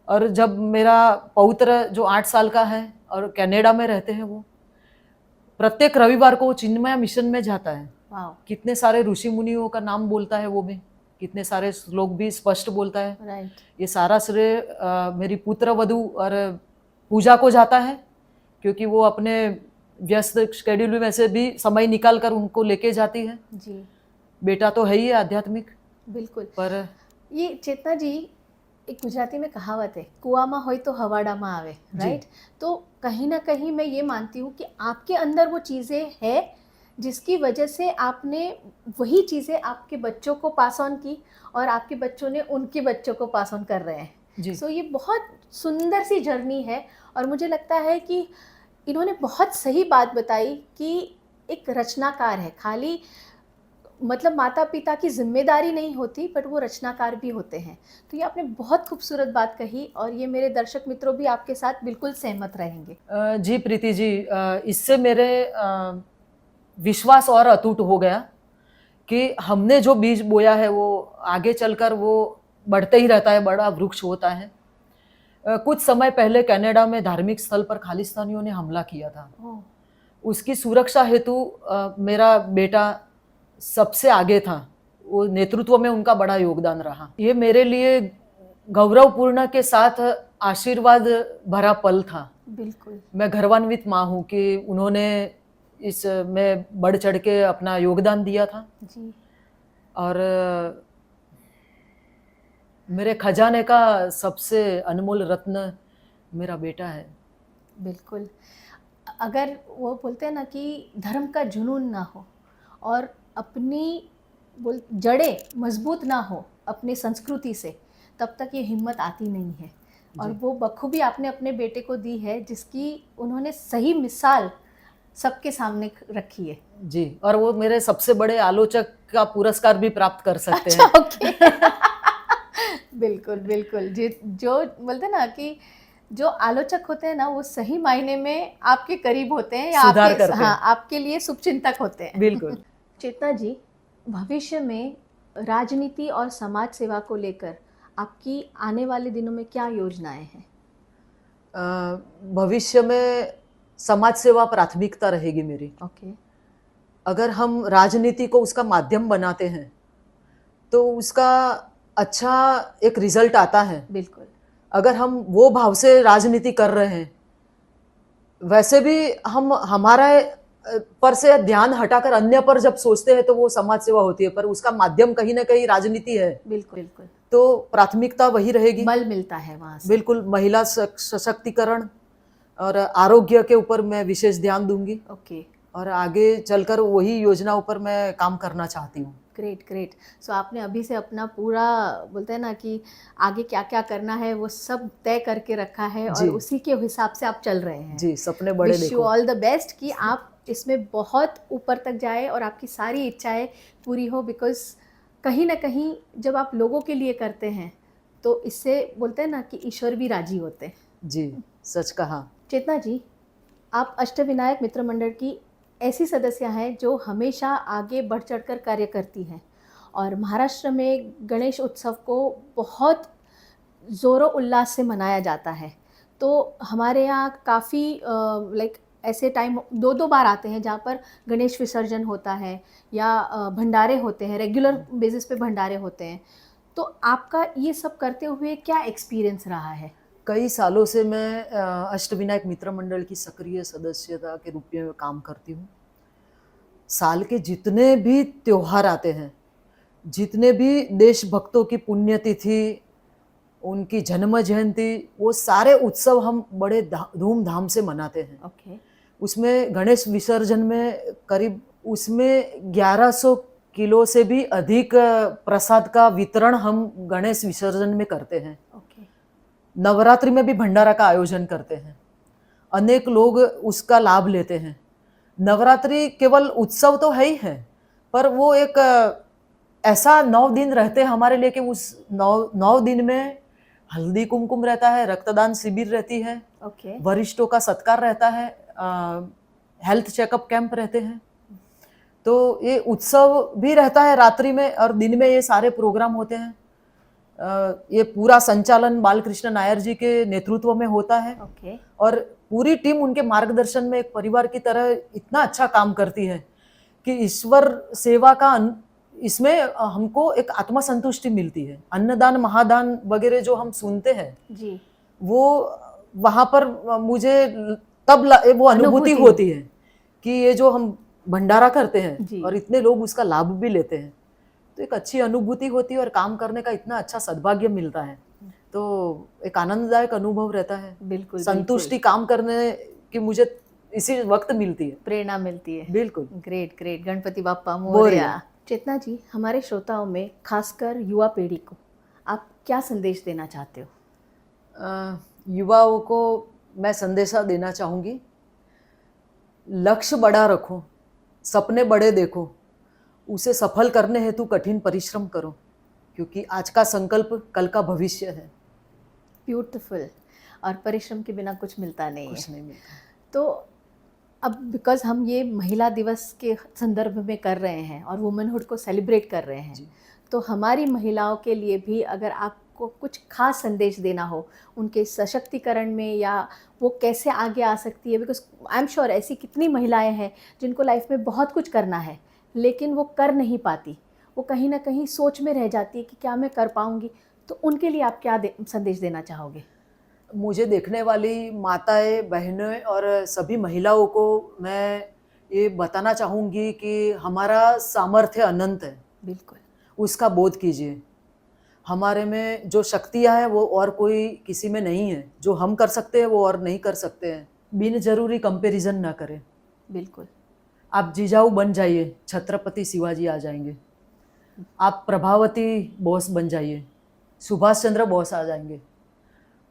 और जब मेरा पौत्र जो 8 साल का है और कनाडा में रहते हैं, वो प्रत्येक रविवार को वो चिन्मया मिशन में जाता है। वाह। कितने सारे ऋषि मुनियों का नाम बोलता है वो भी, कितने सारे श्लोक भी स्पष्ट बोलता है। राइट। ये सारा श्रेय मेरी पुत्र वधू और पूजा को जाता है, क्योंकि वो अपने व्यस्त शेड्यूल में से भी समय निकाल कर उनको लेके जाती है। जी बेटा तो है ही आध्यात्मिक, बिल्कुल। पर ये चेतना जी, एक गुजराती में कहावत है, कुआमा होय तो हवाडामा आवे, राइट। तो कहीं ना कहीं मैं ये मानती हूँ कि आपके अंदर वो चीज़ें हैं जिसकी वजह से आपने वही चीज़ें आपके बच्चों को पास ऑन की और आपके बच्चों ने उनके बच्चों को पास ऑन कर रहे हैं। जी सो ये बहुत सुंदर सी जर्नी है। और मुझे लगता है कि इन्होंने बहुत सही बात बताई कि एक रचनाकार है, खाली मतलब माता पिता की जिम्मेदारी नहीं होती, बट वो रचनाकार भी होते हैं। तो ये आपने बहुत खूबसूरत बात कही और ये मेरे दर्शक मित्रों भी आपके साथ बिल्कुल सहमत रहेंगे। जी प्रीति जी, इससे मेरे विश्वास और अटूट हो गया कि हमने जो बीज बोया है वो आगे चलकर वो बढ़ते ही रहता है, बड़ा वृक्ष होता है। कुछ समय पहले कनाडा में धार्मिक स्थल पर खालिस्तानियों ने हमला किया था। उसकी सुरक्षा हेतु मेरा बेटा सबसे आगे था, वो नेतृत्व में उनका बड़ा योगदान रहा। ये मेरे लिए गौरवपूर्ण के साथ आशीर्वाद भरा पल था। बिल्कुल। मैं गर्वान्वित माँ हूँ कि उन्होंने इस में बढ़ चढ़ के अपना योगदान दिया था। जी। और मेरे खजाने का सबसे अनमोल रत्न मेरा बेटा है। बिल्कुल। अगर वो बोलते हैं ना कि धर्म का जुनून ना हो और अपनी जड़ें मजबूत ना हो अपनी संस्कृति से, तब तक ये हिम्मत आती नहीं है। और वो बखूबी आपने अपने बेटे को दी है, जिसकी उन्होंने सही मिसाल सबके सामने रखी है। जी, और वो मेरे सबसे बड़े आलोचक का पुरस्कार भी प्राप्त कर सकते अच्छा, हैं। ओके। बिल्कुल बिल्कुल। जो बोलते हैं ना कि जो आलोचक होते हैं ना, वो सही मायने में आपके करीब होते हैं या सुधार आपके, करते हैं। हाँ, आपके लिए शुभचिंतक होते हैं। बिल्कुल। चेतना जी, भविष्य में राजनीति और समाज सेवा को लेकर आपकी आने वाले दिनों में क्या योजनाएं हैं? भविष्य में समाज सेवा प्राथमिकता रहेगी मेरी। ओके। अगर हम राजनीति को उसका माध्यम बनाते हैं तो उसका अच्छा एक रिजल्ट आता है। बिल्कुल। अगर हम वो भाव से राजनीति कर रहे हैं, वैसे भी हम हमारा पर से ध्यान हटाकर अन्य पर जब सोचते हैं तो वो समाज सेवा होती है, पर उसका माध्यम कहीं ना कहीं राजनीति है। बिल्कुल बिल्कुल। तो प्राथमिकता वही रहेगी। बल मिलता है वहां से। बिल्कुल, महिला सशक्तिकरण और आरोग्य के ऊपर मैं विशेष ध्यान दूंगी। ओके। और आगे चलकर वही योजनाओं पर मैं काम करना चाहती हूँ। Great great. सो आपने अभी से अपना पूरा, बोलते हैं ना कि आगे क्या क्या करना है, वो सब तय करके रखा है और उसी के हिसाब से आप चल रहे हैं। जी, सपने बड़े देखो। Wish you all the best कि आप इसमें बहुत ऊपर तक जाए और आपकी सारी इच्छाएं पूरी हो, बिकॉज कहीं ना कहीं जब आप लोगों के लिए करते हैं तो इससे बोलते हैं ना कि ईश्वर भी राजी होते हैं। जी, सच कहा। चेतना जी, आप अष्टविनायक मित्र मंडल की ऐसी सदस्य हैं जो हमेशा आगे बढ़ चढ़कर कार्य करती हैं और महाराष्ट्र में गणेश उत्सव को बहुत ज़ोरों उल्लास से मनाया जाता है। तो हमारे यहाँ काफ़ी लाइक ऐसे टाइम 2-2 बार आते हैं जहाँ पर गणेश विसर्जन होता है या भंडारे होते हैं, रेगुलर बेसिस पे भंडारे होते हैं। तो आपका ये सब करते हुए क्या एक्सपीरियंस रहा है? कई सालों से मैं अष्टविनायक मित्र मंडल की सक्रिय सदस्यता के रूप में काम करती हूँ। साल के जितने भी त्योहार आते हैं, जितने भी देशभक्तों की पुण्यतिथि उनकी जन्म जयंती, वो सारे उत्सव हम बड़े धूमधाम से मनाते हैं। ओके। उसमें गणेश विसर्जन में करीब उसमें 1100 किलो से भी अधिक प्रसाद का वितरण हम गणेश विसर्जन में करते हैं। ओके। नवरात्रि में भी भंडारा का आयोजन करते हैं, अनेक लोग उसका लाभ लेते हैं। नवरात्रि केवल उत्सव तो है ही है, पर वो एक ऐसा 9 दिन रहते हैं हमारे लिए कि उस 9 दिन में हल्दी कुमकुम रहता है, रक्तदान शिविर रहती है, ओके। वरिष्ठों का सत्कार रहता है, हेल्थ चेकअप कैंप रहते हैं। तो ये उत्सव भी रहता है रात्रि में, और दिन में ये सारे प्रोग्राम होते हैं। ये पूरा संचालन बालकृष्ण नायर जी के नेतृत्व में होता है। ओके। और पूरी टीम उनके मार्गदर्शन में एक परिवार की तरह इतना अच्छा काम करती है कि ईश्वर सेवा का इसमें हमको एक आत्मा संतुष्टि मिलती है। अन्नदान महादान वगैरह जो हम सुनते हैं जी। वो वहां पर मुझे तब वो अनुभूति होती है कि ये जो हम भंडारा करते हैं और इतने लोग उसका लाभ भी लेते हैं, तो एक अच्छी अनुभूति होती है और काम करने का इतना अच्छा सद्भाग्य मिलता है। तो एक आनंददायक अनुभव रहता है। बिल्कुल। संतुष्टि काम करने की मुझे इसी वक्त मिलती है, प्रेरणा मिलती है। बिल्कुल। Great great. गणपति बाप्पा मोरया। चेतना जी, हमारे श्रोताओं में खासकर युवा पीढ़ी को आप क्या संदेश देना चाहते हो? युवाओं को मैं संदेशा देना चाहूँगी, लक्ष्य बड़ा रखो, सपने बड़े देखो, उसे सफल करने हेतु कठिन परिश्रम करो, क्योंकि आज का संकल्प कल का भविष्य है। ब्यूटीफुल। और परिश्रम के बिना कुछ मिलता नहीं है। कुछ नहीं मिलता। तो अब बिकॉज हम ये महिला दिवस के संदर्भ में कर रहे हैं और वुमेनहुड को सेलिब्रेट कर रहे हैं, तो हमारी महिलाओं के लिए भी अगर आपको कुछ खास संदेश देना हो उनके सशक्तिकरण में, या वो कैसे आगे आ सकती है, बिकॉज आई एम श्योर ऐसी कितनी महिलाएं हैं जिनको लाइफ में बहुत कुछ करना है लेकिन वो कर नहीं पाती, वो कहीं ना कहीं सोच में रह जाती है कि क्या मैं कर पाऊंगी, तो उनके लिए आप क्या संदेश देना चाहोगे? मुझे देखने वाली माताएं, बहनें और सभी महिलाओं को मैं ये बताना चाहूँगी कि हमारा सामर्थ्य अनंत है। बिल्कुल। उसका बोध कीजिए। हमारे में जो शक्तियाँ हैं वो और कोई किसी में नहीं है। जो हम कर सकते हैं वो और नहीं कर सकते हैं। बिन जरूरी कंपैरिजन ना करें। बिल्कुल। आप जिजाऊ बन जाइए, छत्रपति शिवाजी आ जाएंगे। आप प्रभावती बोस बन जाइए, सुभाष चंद्र बोस आ जाएंगे।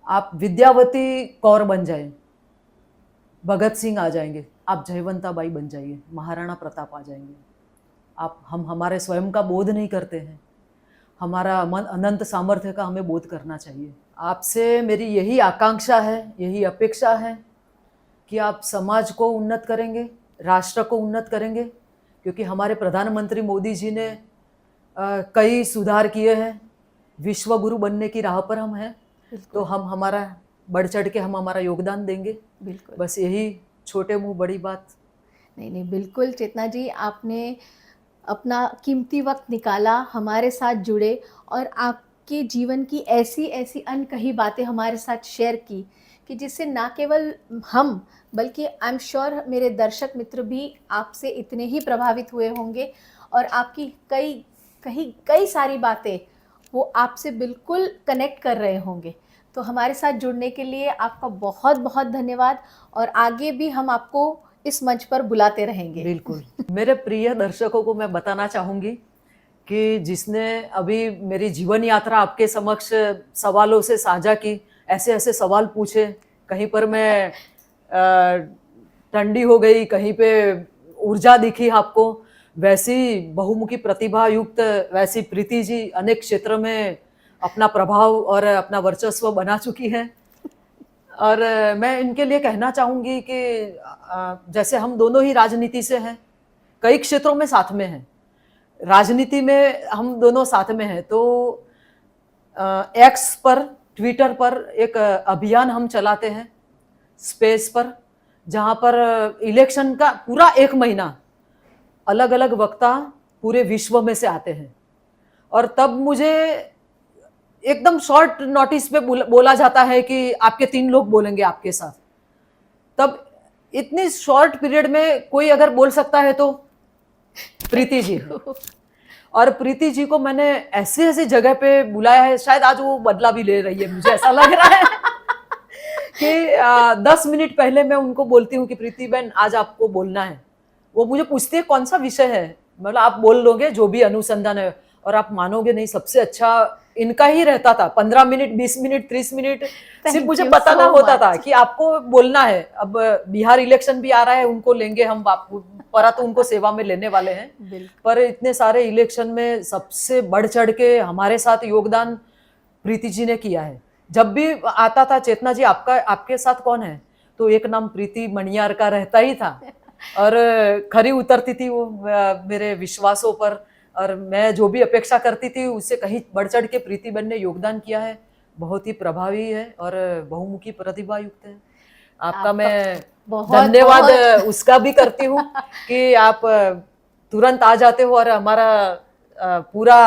आप विद्यावती कौर बन जाए, भगत सिंह आ जाएंगे। आप जयवंता बाई बन जाइए, महाराणा प्रताप आ जाएंगे। हम हमारे स्वयं का बोध नहीं करते हैं। हमारा मन अनंत सामर्थ्य का हमें बोध करना चाहिए। आपसे मेरी यही आकांक्षा है, यही अपेक्षा है कि आप समाज को उन्नत करेंगे, राष्ट्र को उन्नत करेंगे, क्योंकि हमारे प्रधानमंत्री मोदी जी ने कई सुधार किए हैं। विश्व गुरु बनने की राह पर हम हैं, तो हम हमारा बढ़ चढ़ के हम हमारा योगदान देंगे। बिल्कुल। बस यही छोटे मुंह बड़ी बात। नहीं, बिल्कुल चेतना जी, आपने अपना कीमती वक्त निकाला, हमारे साथ जुड़े और आपके जीवन की ऐसी ऐसी अनकही बातें हमारे साथ शेयर की कि जिससे ना केवल हम बल्कि आई एम श्योर मेरे दर्शक मित्र भी आपसे इतने ही प्रभावित हुए होंगे, और आपकी कई सारी बातें वो आपसे बिल्कुल कनेक्ट कर रहे होंगे। तो हमारे साथ जुड़ने के लिए आपका बहुत बहुत धन्यवाद, और आगे भी हम आपको इस मंच पर बुलाते रहेंगे। बिल्कुल। मेरे प्रिय दर्शकों को मैं बताना चाहूँगी कि जिसने अभी मेरी जीवन यात्रा आपके समक्ष सवालों से साझा की, ऐसे ऐसे सवाल पूछे, कहीं पर मैं ठंडी हो गई, कहीं पे ऊर्जा दिखी आपको, वैसी बहुमुखी प्रतिभा युक्त वैसी प्रीति जी अनेक क्षेत्र में अपना प्रभाव और अपना वर्चस्व बना चुकी है। और मैं इनके लिए कहना चाहूँगी कि जैसे हम दोनों ही राजनीति से हैं, कई क्षेत्रों में साथ में हैं, राजनीति में हम दोनों साथ में हैं, तो एक्स पर, ट्विटर पर एक अभियान हम चलाते हैं स्पेस पर, जहाँ पर इलेक्शन का पूरा 1 महीना अलग अलग वक्ता पूरे विश्व में से आते हैं, और तब मुझे एकदम शॉर्ट नोटिस पे बोला जाता है कि आपके 3 लोग बोलेंगे आपके साथ। तब इतनी शॉर्ट पीरियड में कोई अगर बोल सकता है तो प्रीति जी है। और प्रीति जी को मैंने ऐसी ऐसी जगह पे बुलाया है, शायद आज वो बदला भी ले रही है, मुझे ऐसा लग रहा है कि 10 मिनट पहले मैं उनको बोलती हूँ कि प्रीति बहन आज आपको बोलना है। वो मुझे पूछती है कौन सा विषय है, मतलब आप बोल लोगे जो भी अनुसंधान है, और आप मानोगे नहीं सबसे अच्छा इनका ही रहता था। 15 मिनट, 20 मिनट, 30 मिनट सिर्फ मुझे बताना होता था कि आपको बोलना है। अब बिहार इलेक्शन भी आ रहा है, उनको लेंगे हम, पर तो उनको सेवा में लेने वाले हैं, पर इतने सारे इलेक्शन में सबसे बढ़ चढ़ के हमारे साथ योगदान प्रीति जी ने किया है। जब भी आता था चेतना जी आपके साथ कौन है, तो एक नाम प्रीति मणियार का रहता ही था, और खरी उतरती थी वो मेरे विश्वासों पर, और मैं जो भी अपेक्षा करती थी उससे कहीं बढ़ चढ़ के प्रीति बहन ने योगदान किया है। बहुत ही प्रभावी है और बहुमुखी प्रतिभा युक्त है। आपका मैं धन्यवाद उसका भी करती हूँ कि आप तुरंत आ जाते हो और हमारा पूरा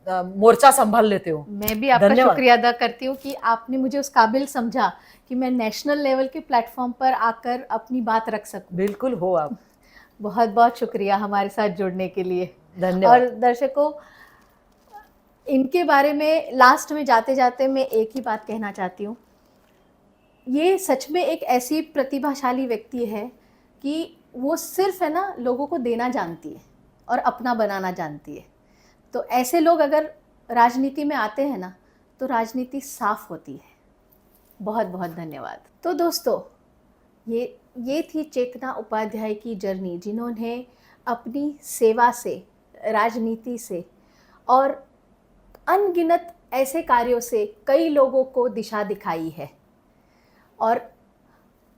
मोर्चा संभाल लेते हो। मैं भी आपका शुक्रिया अदा करती हूँ कि आपने मुझे उस काबिल समझा कि मैं नेशनल लेवल के प्लेटफॉर्म पर आकर अपनी बात रख सकूं। बिल्कुल हो आप। बहुत बहुत शुक्रिया हमारे साथ जुड़ने के लिए। धन्यवाद। और दर्शकों, इनके बारे में लास्ट में जाते जाते मैं एक ही बात कहना चाहती हूँ, ये सच में एक ऐसी प्रतिभाशाली व्यक्ति है कि वो सिर्फ है ना लोगों को देना जानती है और अपना बनाना जानती है। तो ऐसे लोग अगर राजनीति में आते हैं ना तो राजनीति साफ होती है। बहुत बहुत धन्यवाद। तो दोस्तों, ये थी चेतना उपाध्याय की जर्नी, जिन्होंने अपनी सेवा से, राजनीति से और अनगिनत ऐसे कार्यों से कई लोगों को दिशा दिखाई है। और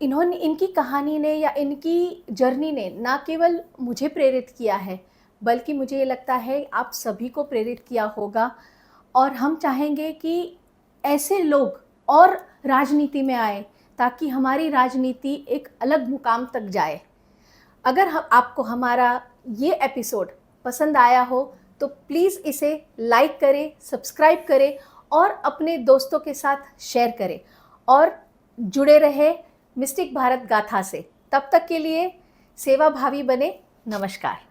इनकी कहानी ने या इनकी जर्नी ने ना केवल मुझे प्रेरित किया है, बल्कि मुझे ये लगता है आप सभी को प्रेरित किया होगा। और हम चाहेंगे कि ऐसे लोग और राजनीति में आए ताकि हमारी राजनीति एक अलग मुकाम तक जाए। अगर आपको हमारा ये एपिसोड पसंद आया हो तो प्लीज़ इसे लाइक करें, सब्सक्राइब करें और अपने दोस्तों के साथ शेयर करें, और जुड़े रहे मिस्टिक भारत गाथा से। तब तक के लिए सेवा भावी बने। नमस्कार।